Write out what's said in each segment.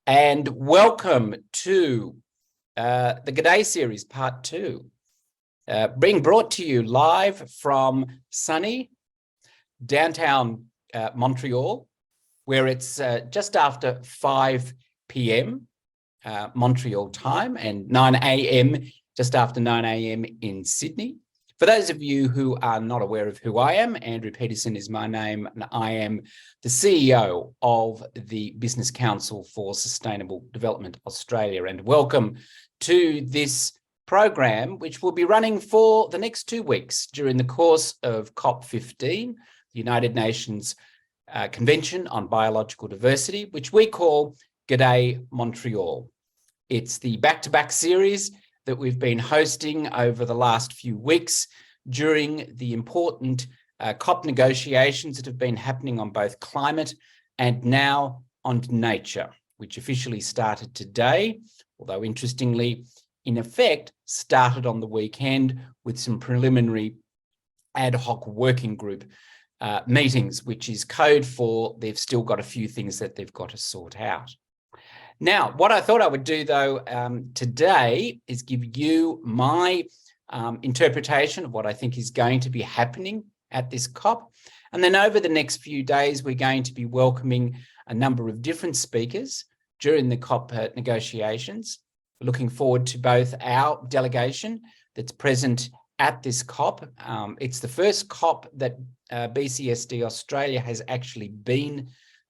and welcome to the G'day series, part 2, being brought to you live from sunny downtown Montreal, where it's just after 5 p.m. Montreal time and 9 a.m., just after 9 a.m. in Sydney. For those of you who are not aware of who I am, Andrew Petersen is my name, and I am the CEO of the Business Council for Sustainable Development Australia. And welcome to this program, which will be running for the next 2 weeks during the course of COP15, the United Nations Convention on Biological Diversity, which we call G'day Montreal. It's the back-to-back series that we've been hosting over the last few weeks during the important COP negotiations that have been happening on both climate and now on nature, which officially started today, although interestingly, in effect, started on the weekend with some preliminary ad hoc working group meetings, which is code for they've still got a few things that they've got to sort out. Now, what I thought I would do, though, today is give you my interpretation of what I think is going to be happening at this COP. And then over the next few days, we're going to be welcoming a number of different speakers during the COP negotiations. We're looking forward to both our delegation that's present at this COP. It's the first COP that BCSD Australia has actually been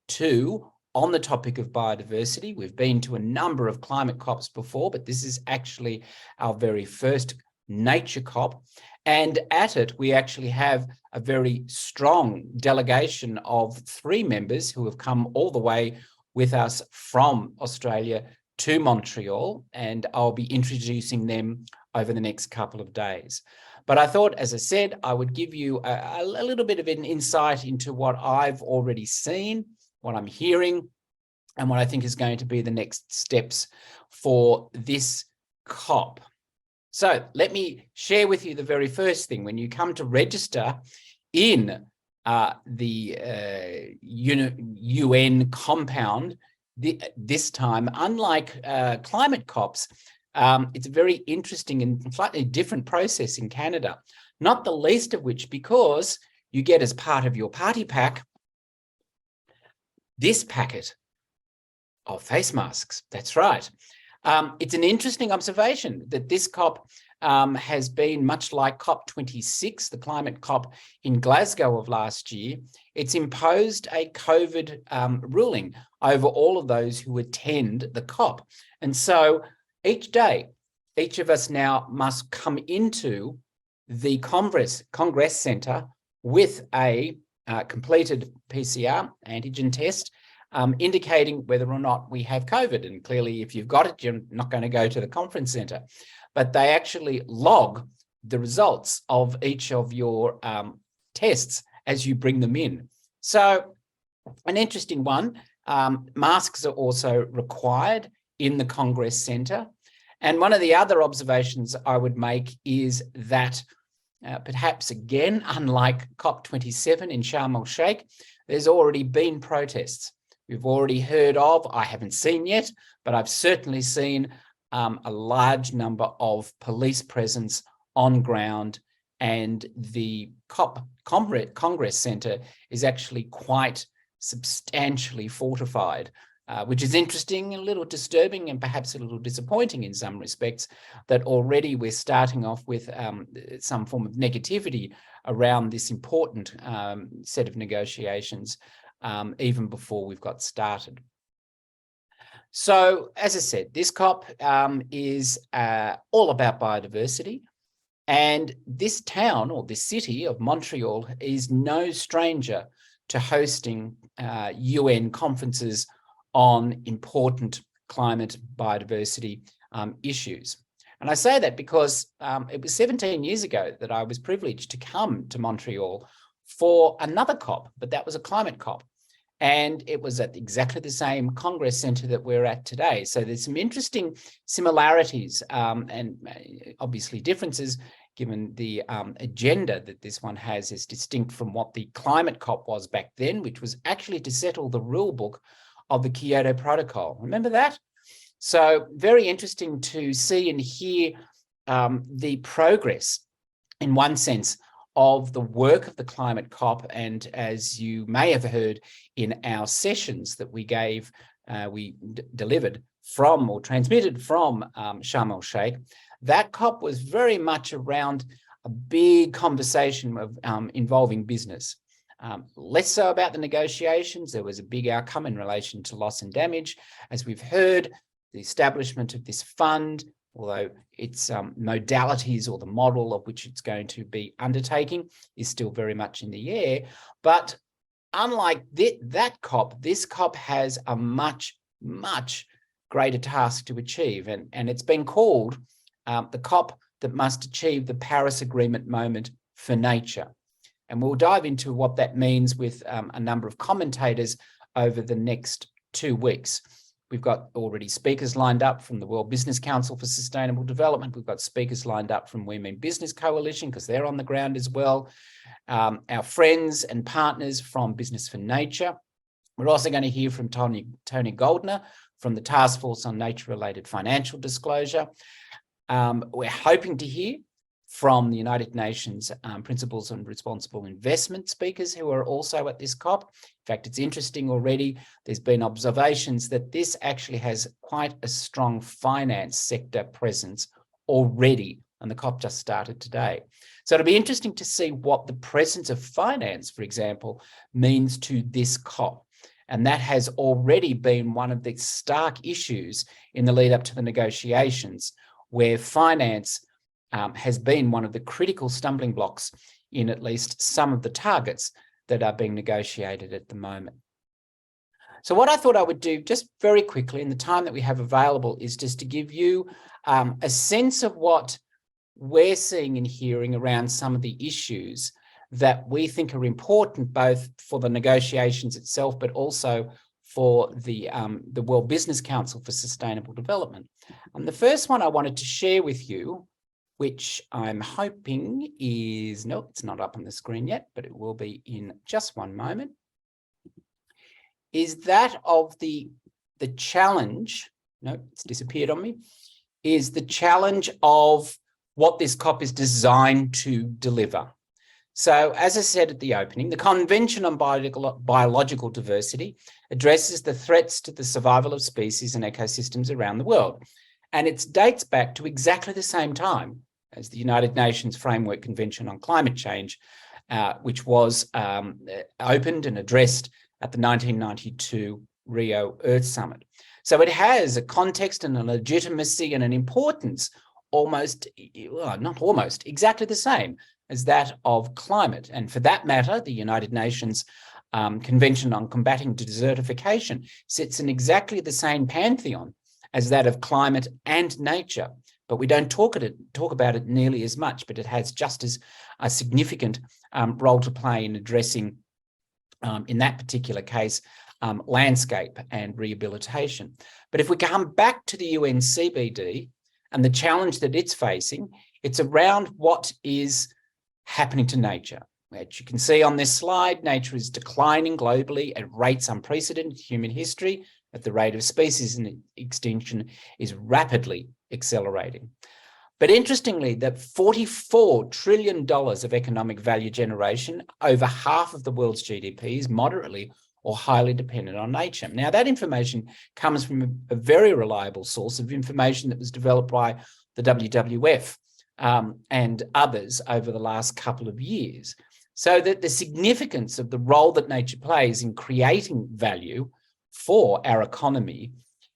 to on the topic of biodiversity. We've been to a number of climate COPs before, but this is actually our very first nature COP. And at it, we actually have a very strong delegation of 3 members who have come all the way with us from Australia to Montreal, and I'll be introducing them over the next couple of days. But I thought, as I said, I would give you a little bit of an insight into what I've already seen, what I'm hearing, and what I think is going to be the next steps for this COP. So let me share with you the very first thing. When you come to register in the UN compound, this time, unlike climate COPs, it's a very interesting and slightly different process in Canada, not the least of which because you get as part of your party pack this packet of face masks. That's right. It's an interesting observation that this COP has been much like COP26, the climate COP in Glasgow of last year. It's imposed a COVID ruling over all of those who attend the COP. And so each day, each of us now must come into the Congress Centre with a completed PCR antigen test, indicating whether or not we have COVID. And clearly, if you've got it, you're not going to go to the conference centre. But they actually log the results of each of your tests as you bring them in. So an interesting one. Masks are also required in the Congress Centre. And one of the other observations I would make is that perhaps again, unlike COP27 in Sharm el-Sheikh, there's already been protests. We've already heard of, I haven't seen yet, but I've certainly seen a large number of police presence on ground, and the COP Congress Centre is actually quite substantially fortified, which is interesting and a little disturbing and perhaps a little disappointing in some respects, that already we're starting off with some form of negativity around this important set of negotiations, even before we've got started. So, as I said, this COP is all about biodiversity. And this town, or this city of Montreal, is no stranger to hosting UN conferences on important climate biodiversity issues. And I say that because it was 17 years ago that I was privileged to come to Montreal for another COP, but that was a climate COP. And it was at exactly the same Congress Centre that we're at today. So there's some interesting similarities and obviously differences, given the agenda that this one has is distinct from what the climate COP was back then, which was actually to settle the rule book of the Kyoto Protocol. Remember that? So very interesting to see and hear the progress, in one sense, of the work of the climate COP. And as you may have heard in our sessions that we gave, delivered from or transmitted from Sharm el-Sheikh, that COP was very much around a big conversation of involving business. Less so about the negotiations. There was a big outcome in relation to loss and damage. As we've heard, the establishment of this fund, although its modalities or the model of which it's going to be undertaking is still very much in the air. But unlike that COP, this COP has a much, much greater task to achieve. And it's been called the COP that must achieve the Paris Agreement moment for nature. And we'll dive into what that means with a number of commentators over the next 2 weeks. We've got already speakers lined up from the World Business Council for Sustainable Development. We've got speakers lined up from We Mean Business Coalition, because they're on the ground as well. Our friends and partners from Business for Nature. We're also going to hear from Tony Goldner from the Task Force on Nature-Related Financial Disclosure. We're hoping to hear from the United Nations Principles on Responsible Investment speakers who are also at this COP. In fact, it's interesting already, there's been observations that this actually has quite a strong finance sector presence already, and the COP just started today. So it'll be interesting to see what the presence of finance, for example, means to this COP. And that has already been one of the stark issues in the lead up to the negotiations, where finance has been one of the critical stumbling blocks in at least some of the targets that are being negotiated at the moment. So what I thought I would do just very quickly in the time that we have available is just to give you a sense of what we're seeing and hearing around some of the issues that we think are important, both for the negotiations itself, but also for the World Business Council for Sustainable Development. And the first one I wanted to share with you, which I'm hoping is, no, it's not up on the screen yet, but it will be in just one moment, is that of the challenge, no, it's disappeared on me, is the challenge of what this COP is designed to deliver. So as I said at the opening, the Convention on Biological Diversity addresses the threats to the survival of species and ecosystems around the world. And it dates back to exactly the same time as the United Nations Framework Convention on Climate Change, which was opened and addressed at the 1992 Rio Earth Summit. So it has a context and a legitimacy and an importance almost, well, not almost, exactly the same as that of climate. And for that matter, the United Nations Convention on Combating Desertification sits in exactly the same pantheon as that of climate and nature. But we don't talk about it nearly as much, but it has just as a significant role to play in addressing, in that particular case, landscape and rehabilitation. But if we come back to the UN CBD and the challenge that it's facing, it's around what is happening to nature. As you can see on this slide, nature is declining globally at rates unprecedented in human history, at the rate of species extinction is rapidly accelerating. But interestingly, that $44 trillion of economic value generation, over half of the world's GDP, is moderately or highly dependent on nature. Now, that information comes from a very reliable source of information that was developed by the WWF and others over the last couple of years. So that the significance of the role that nature plays in creating value for our economy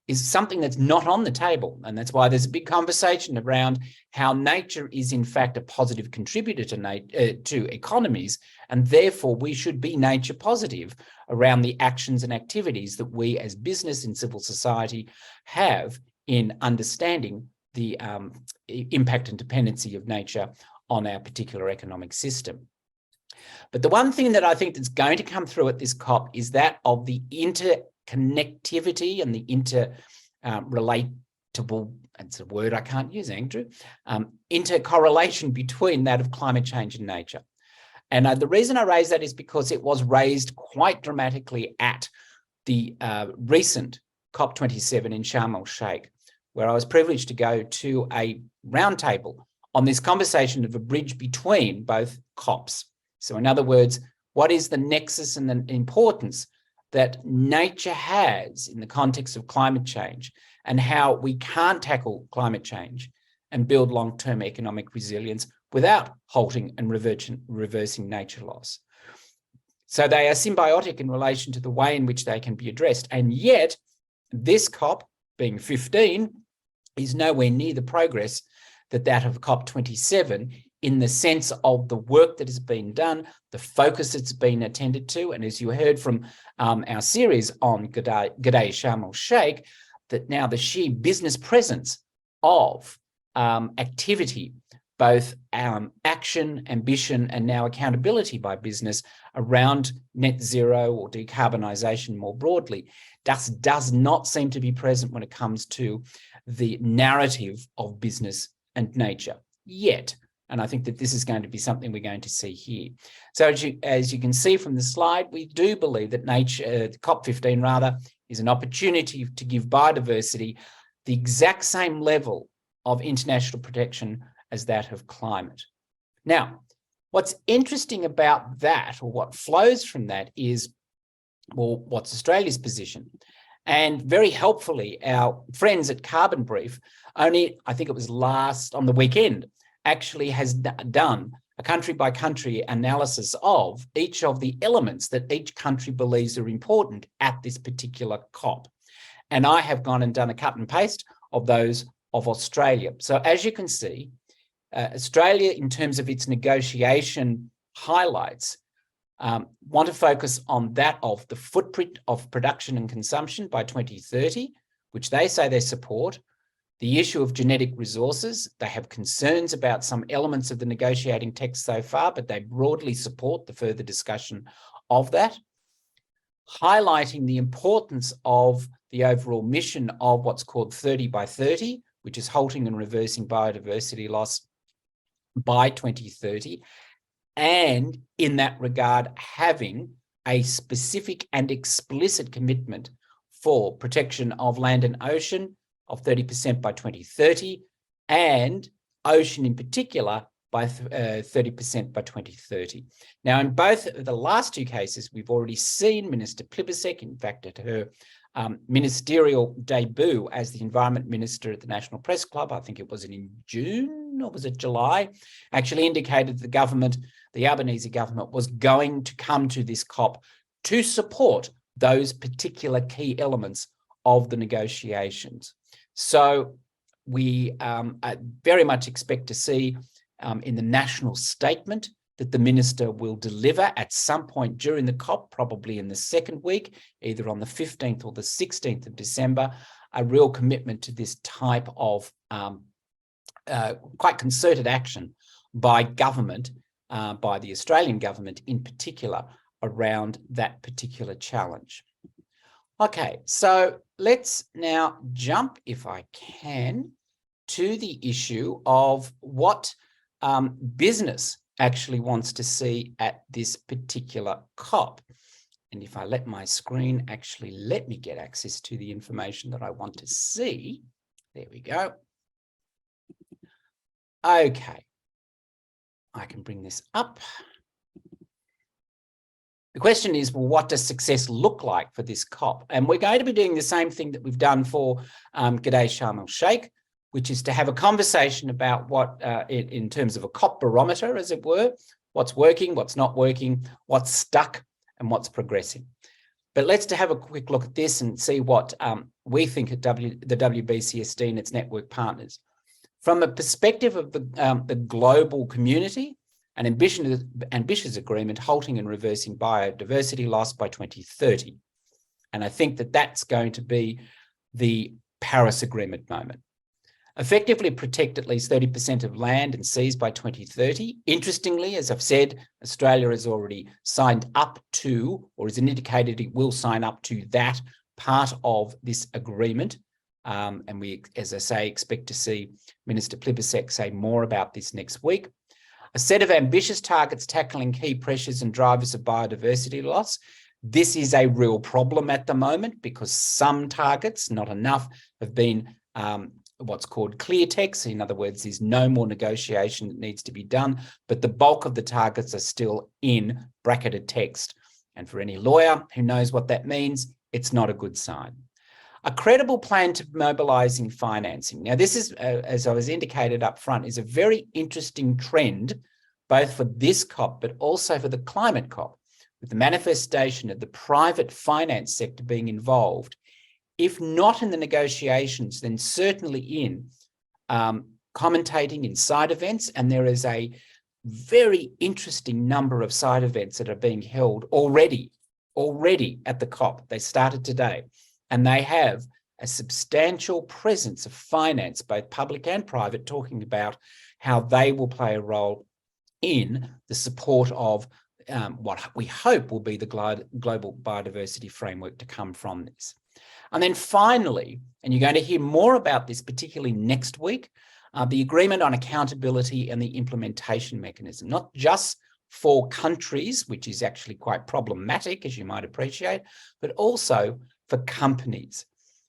is something that's not on the table. And that's why there's a big conversation around how nature is in fact a positive contributor to economies, and therefore we should be nature positive around the actions and activities that we as business and civil society have in understanding the impact and dependency of nature on our particular economic system. But the one thing that I think that's going to come through at this COP is that of the interconnectivity and the interrelatable, it's a word I can't use, Andrew, intercorrelation between that of climate change and nature. And the reason I raise that is because it was raised quite dramatically at the recent COP27 in Sharm el-Sheikh, where I was privileged to go to a roundtable on this conversation of a bridge between both COPs. So in other words, what is the nexus and the importance that nature has in the context of climate change, and how we can't tackle climate change and build long-term economic resilience without halting and reversing nature loss. So they are symbiotic in relation to the way in which they can be addressed. And yet this COP, being 15, is nowhere near the progress that of COP27 in the sense of the work that has been done, the focus that's been attended to. And as you heard from our series on G'day Sharm el-Sheikh, that now the sheer business presence of activity, both action, ambition, and now accountability by business around net zero or decarbonisation more broadly, does not seem to be present when it comes to the narrative of business and nature yet. And I think that this is going to be something we're going to see here. So as you can see from the slide, we do believe that COP15 rather is an opportunity to give biodiversity the exact same level of international protection as that of climate. Now, what's interesting about that, or what flows from that, is, well, what's Australia's position? And very helpfully, our friends at Carbon Brief, only, I think it was on the weekend, actually has done a country-by-country analysis of each of the elements that each country believes are important at this particular COP. And I have gone and done a cut and paste of those of Australia. So as you can see, Australia, in terms of its negotiation highlights, want to focus on that of the footprint of production and consumption by 2030, which they say they support. The issue of genetic resources, they have concerns about some elements of the negotiating text so far, but they broadly support the further discussion of that. Highlighting the importance of the overall mission of what's called 30 by 30, which is halting and reversing biodiversity loss by 2030. And in that regard, having a specific and explicit commitment for protection of land and ocean of 30% by 2030, and ocean in particular by 30% by 2030. Now, in both of the last two cases, we've already seen Minister Plibersek, in fact, at her ministerial debut as the Environment Minister at the National Press Club, I think it was in June, or was it July, actually indicated the government, the Albanese government, was going to come to this COP to support those particular key elements of the negotiations. So we very much expect to see in the national statement that the minister will deliver at some point during the COP, probably in the second week, either on the 15th or the 16th of December, a real commitment to this type of quite concerted action by government, by the Australian government in particular, around that particular challenge. Okay, so let's now jump, if I can, to the issue of what business actually wants to see at this particular COP. And if I let my screen actually let me get access to the information that I want to see, there we go. Okay, I can bring this up. The question is, well, what does success look like for this COP? And we're going to be doing the same thing that we've done for G'day Sharm el-Sheikh, which is to have a conversation about what, in terms of a COP barometer, as it were, what's working, what's not working, what's stuck, and what's progressing. But let's have a quick look at this and see what we think at the WBCSD and its network partners. From a perspective of the global community, an ambitious agreement halting and reversing biodiversity loss by 2030. And I think that that's going to be the Paris Agreement moment. Effectively protect at least 30% of land and seas by 2030. Interestingly, as I've said, Australia has already signed up to, or has indicated it will sign up to that part of this agreement. And we, as I say, expect to see Minister Plibersek say more about this next week. A set of ambitious targets tackling key pressures and drivers of biodiversity loss. This is a real problem at the moment because some targets, not enough, have been what's called clear text. In other words, there's no more negotiation that needs to be done, but the bulk of the targets are still in bracketed text. And for any lawyer who knows what that means, it's not a good sign. A credible plan to mobilising financing. Now, this is, as I was indicated up front, is a very interesting trend, both for this COP, but also for the climate COP, with the manifestation of the private finance sector being involved, if not in the negotiations, then certainly in commentating in side events. And there is a very interesting number of side events that are being held already at the COP. They started today, and they have a substantial presence of finance, both public and private, talking about how they will play a role in the support of what we hope will be the global biodiversity framework to come from this. And then finally, and you're going to hear more about this particularly next week, the agreement on accountability and the implementation mechanism, not just for countries, which is actually quite problematic, as you might appreciate, but also for companies.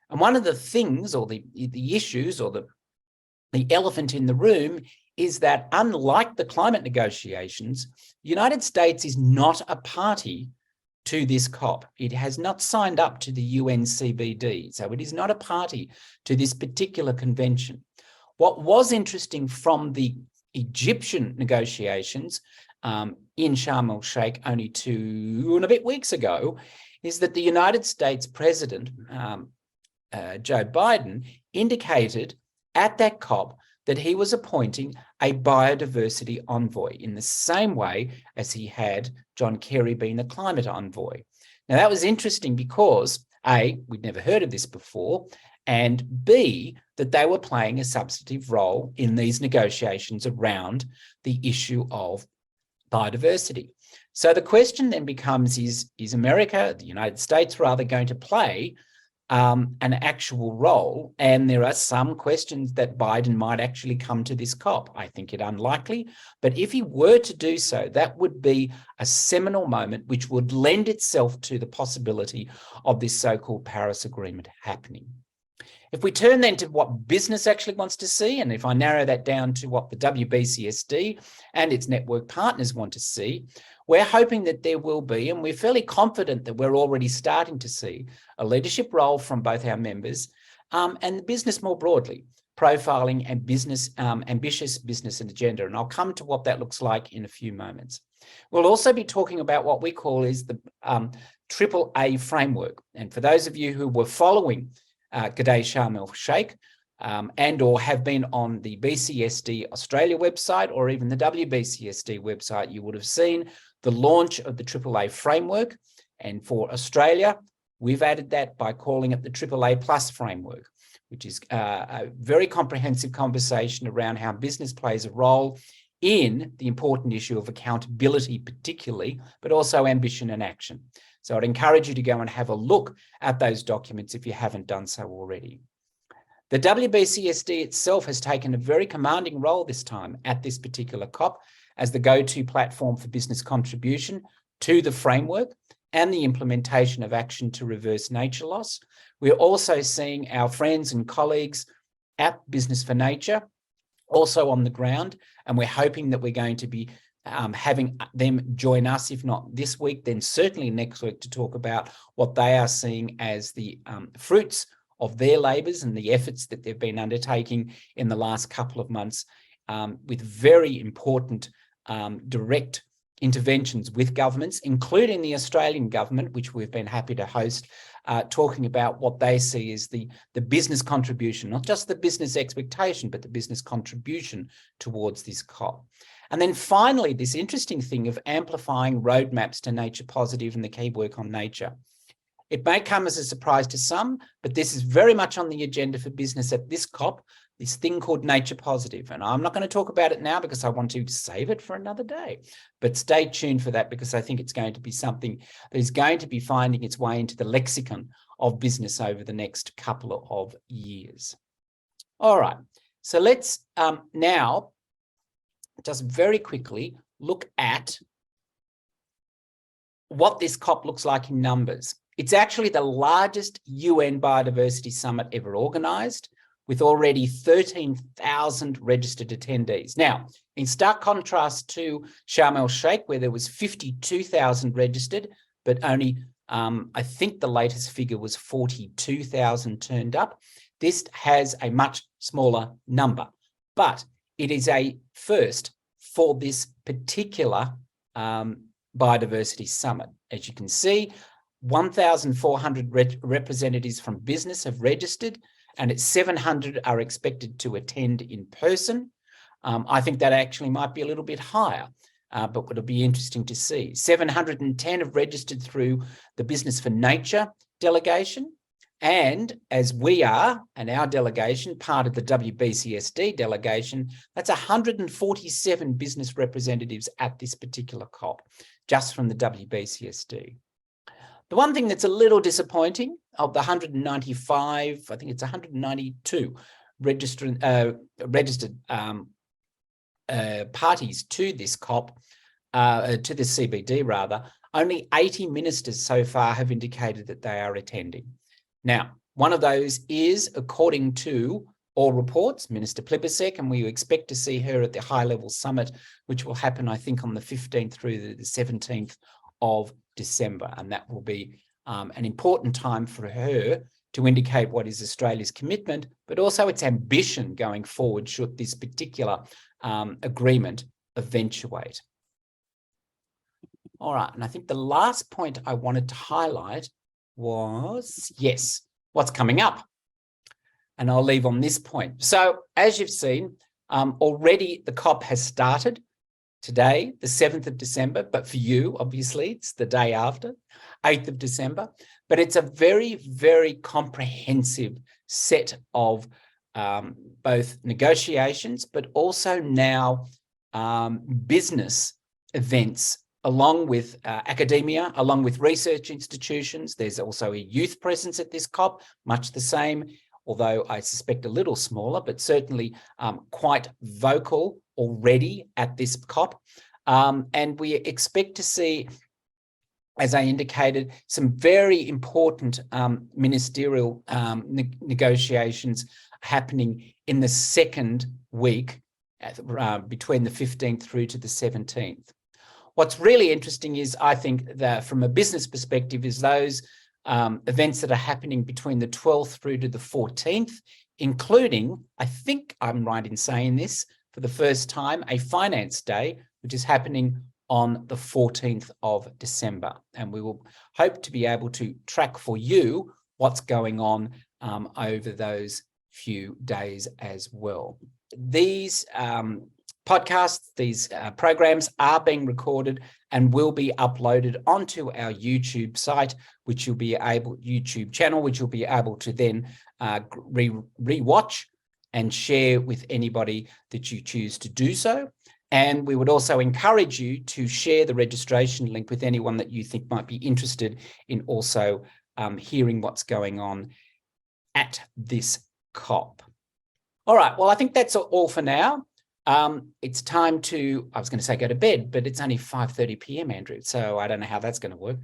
And one of the things, or the issues, or the elephant in the room, is that unlike the climate negotiations, the United States is not a party to this COP. It has not signed up to the UN CBD, so it is not a party to this particular convention. What was interesting from the Egyptian negotiations in Sharm el-Sheikh only 2 and a bit weeks ago is that the United States President, Joe Biden, indicated at that COP that he was appointing a biodiversity envoy in the same way as he had John Kerry being the climate envoy. Now, that was interesting because A, we'd never heard of this before, and B, that they were playing a substantive role in these negotiations around the issue of biodiversity. So the question then becomes, is America, the United States rather, going to play an actual role? And there are some questions that Biden might actually come to this COP. I think it unlikely, but if he were to do so, that would be a seminal moment which would lend itself to the possibility of this so-called Paris Agreement happening. If we turn then to what business actually wants to see, and if I narrow that down to what the WBCSD and its network partners want to see, we're hoping that there will be, and we're fairly confident that we're already starting to see, a leadership role from both our members and the business more broadly, profiling and business, ambitious business and agenda. And I'll come to what that looks like in a few moments. We'll also be talking about what we call is the AAA framework. And for those of you who were following G'day Sharm el-Sheikh and or have been on the BCSD Australia website or even the WBCSD website, you would have seen the launch of the AAA framework. And for Australia, we've added that by calling it the AAA Plus framework, which is a very comprehensive conversation around how business plays a role in the important issue of accountability particularly, but also ambition and action. So I'd encourage you to go and have a look at those documents if you haven't done so already. The WBCSD itself has taken a very commanding role this time at this particular COP as the go-to platform for business contribution to the framework and the implementation of action to reverse nature loss. We're also seeing our friends and colleagues at Business for Nature also on the ground, and we're hoping that we're going to be having them join us, if not this week, then certainly next week, to talk about what they are seeing as the fruits of their labours and the efforts that they've been undertaking in the last couple of months with very important direct interventions with governments, including the Australian government, which we've been happy to host, talking about what they see as the business contribution, not just the business expectation, but the business contribution towards this COP. And then finally, this interesting thing of amplifying roadmaps to nature positive and the key work on nature. It may come as a surprise to some, but this is very much on the agenda for business at this COP, this thing called nature positive. And I'm not going to talk about it now because I want to save it for another day. But stay tuned for that because I think it's going to be something that is going to be finding its way into the lexicon of business over the next couple of years. All right, so let's now just very quickly look at what this COP looks like in numbers. It's actually the largest UN Biodiversity Summit ever organised, with already 13,000 registered attendees. Now, in stark contrast to Sharm el-Sheikh, where there was 52,000 registered, but only, I think the latest figure was 42,000 turned up, this has a much smaller number, but it is a first for this particular biodiversity summit. As you can see, 1,400 representatives from business have registered, and 700 are expected to attend in person. I think that actually might be a little bit higher, but it'll be interesting to see. 710 have registered through the Business for Nature delegation. And as we are, and our delegation, part of the WBCSD delegation, that's 147 business representatives at this particular COP, just from the WBCSD. The one thing that's a little disappointing, of the 195, I think it's 192 registered parties to this COP, to this CBD rather, only 80 ministers so far have indicated that they are attending. Now, one of those is, according to all reports, Minister Petersen, and we expect to see her at the high-level summit, which will happen, I think, on the 15th through the 17th of December. And that will be an important time for her to indicate what is Australia's commitment, but also its ambition going forward should this particular agreement eventuate. All right, and I think the last point I wanted to highlight was, yes, what's coming up. And I'll leave on this point. So as you've seen, already the COP has started today, the 7th of December, but for you, obviously, it's the day after, 8th of December. But it's a very, very comprehensive set of both negotiations, but also now business events, along with academia, along with research institutions. There's also a youth presence at this COP, much the same, although I suspect a little smaller, but certainly quite vocal already at this COP. And we expect to see, as I indicated, some very important ministerial negotiations happening in the second week, between the 15th through to the 17th. What's really interesting is, I think, that from a business perspective, is those events that are happening between the 12th through to the 14th, including, I think I'm right in saying this, for the first time, a finance day, which is happening on the 14th of December. And we will hope to be able to track for you what's going on over those few days as well. These podcasts, these programs are being recorded and will be uploaded onto our YouTube site, which you'll be able, YouTube channel, which you'll be able to then re-watch and share with anybody that you choose to do so. And we would also encourage you to share the registration link with anyone that you think might be interested in also hearing what's going on at this COP. All right, well, I think that's all for now. It's time to, I was going to say go to bed, but it's only 5:30 p.m, Andrew, so I don't know how that's going to work.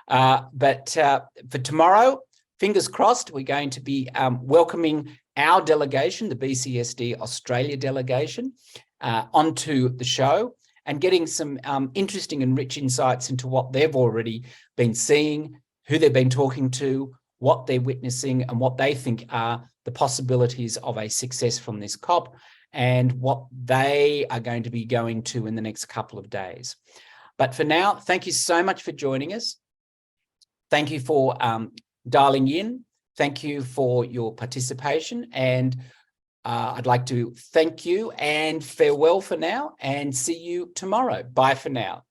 But for tomorrow, fingers crossed, we're going to be welcoming our delegation, the BCSD Australia delegation, onto the show and getting some interesting and rich insights into what they've already been seeing, who they've been talking to, what they're witnessing, and what they think are the possibilities of a success from this COP, and what they are going to be going to in the next couple of days. But for now, thank you so much for joining us. Thank you for dialing in. Thank you for your participation. And I'd like to thank you and farewell for now, and see you tomorrow. Bye for now.